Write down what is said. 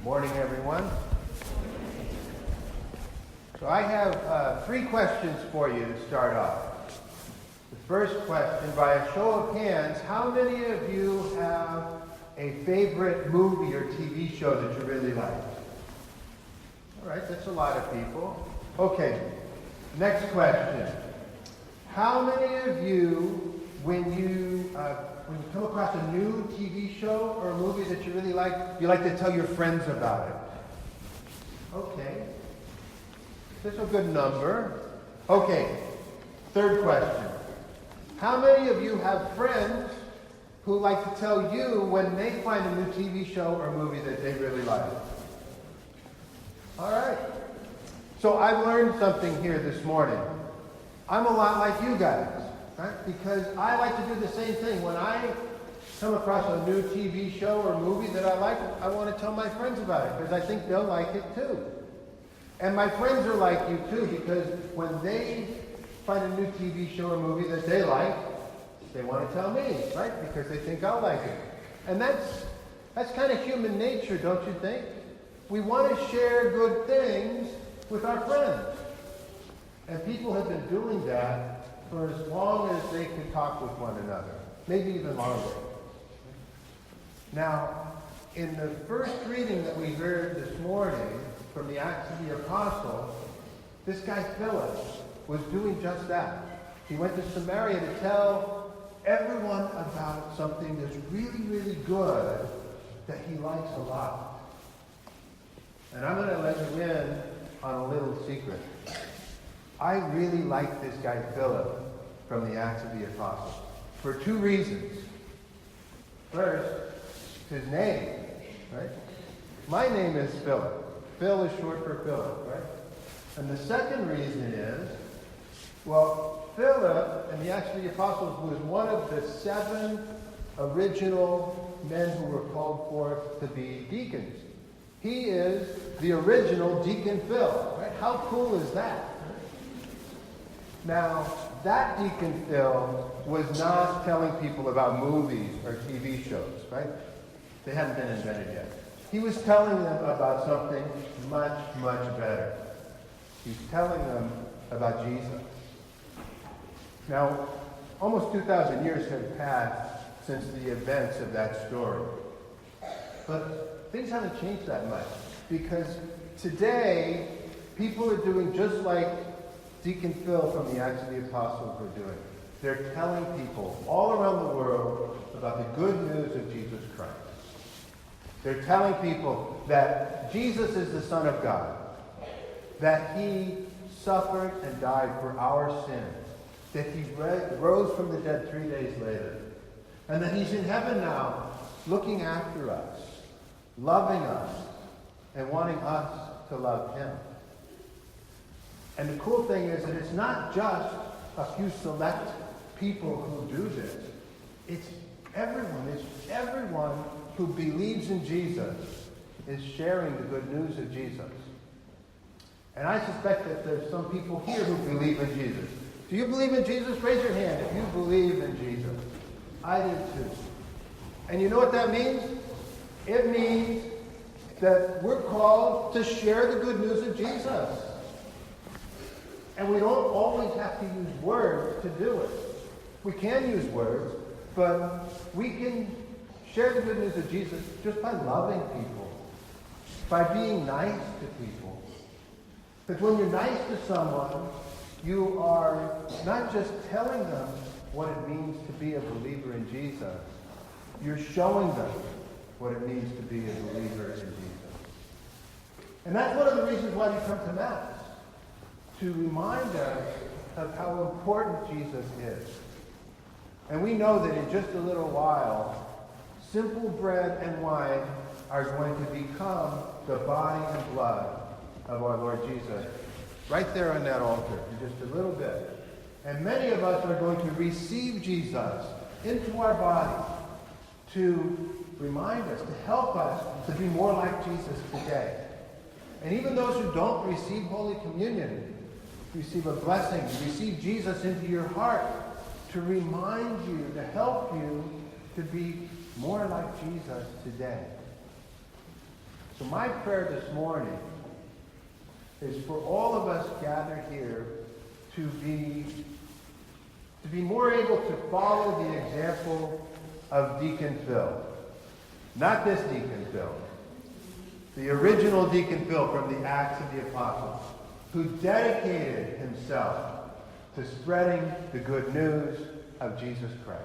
Morning, everyone. So I have 3 questions for you to start off. The first question, by a show of hands, how many of you have a favorite movie or TV show that you really like? All right, that's a lot of people. Okay, next question. How many of you, when you come across a new TV show or a movie that you really like, you like to tell your friends about it? Okay. That's a good number. Okay. Third question. How many of you have friends who like to tell you when they find a new TV show or movie that they really like? All right. So I've learned something here this morning. I'm a lot like you guys. Right? Because I like to do the same thing. When I come across a new TV show or movie that I like, I want to tell my friends about it because I think they'll like it too. And my friends are like you too because when they find a new TV show or movie that they like, they want to tell me, right? Because they think I'll like it. And that's kind of human nature, don't you think? We want to share good things with our friends. And people have been doing that for as long as they could talk with one another, maybe even longer. Now, in the first reading that we heard this morning from the Acts of the Apostles, this guy Philip was doing just that. He went to Samaria to tell everyone about something that's really, really good that he likes a lot. And I'm going to let you in on a little secret. I really like this guy Philip from the Acts of the Apostles for 2 reasons. First, his name, right? My name is Philip. Phil is short for Philip, right? And the second reason is, well, Philip in the Acts of the Apostles was one of the 7 original men who were called forth to be deacons. He is the original Deacon Phil, right? How cool is that? Now, that Deacon Phil was not telling people about movies or TV shows, right? They hadn't been invented yet. He was telling them about something much, much better. He's telling them about Jesus. Now, almost 2,000 years have passed since the events of that story. But things haven't changed that much because today, people are doing just like Deacon Phil from the Acts of the Apostles were doing. They're telling people all around the world about the good news of Jesus Christ. They're telling people that Jesus is the Son of God, that he suffered and died for our sins, that he rose from the dead 3 days later, and that he's in heaven now looking after us, loving us, and wanting us to love him. And the cool thing is that it's not just a few select people who do this. It's everyone. It's everyone who believes in Jesus is sharing the good news of Jesus. And I suspect that there's some people here who believe in Jesus. Do you believe in Jesus? Raise your hand if you believe in Jesus. I do too. And you know what that means? It means that we're called to share the good news of Jesus. And we don't always have to use words to do it. We can use words, but we can share the good news of Jesus just by loving people, by being nice to people. Because when you're nice to someone, you are not just telling them what it means to be a believer in Jesus, you're showing them what it means to be a believer in Jesus. And that's one of the reasons why we come to Mass, to remind us of how important Jesus is. And we know that in just a little while, simple bread and wine are going to become the body and blood of our Lord Jesus, right there on that altar in just a little bit. And many of us are going to receive Jesus into our body to remind us, to help us to be more like Jesus today. And even those who don't receive Holy Communion, receive a blessing, receive Jesus into your heart to remind you, to help you to be more like Jesus today. So my prayer this morning is for all of us gathered here to be more able to follow the example of Deacon Phil. Not this Deacon Phil. The original Deacon Phil from the Acts of the Apostles, who dedicated himself to spreading the good news of Jesus Christ.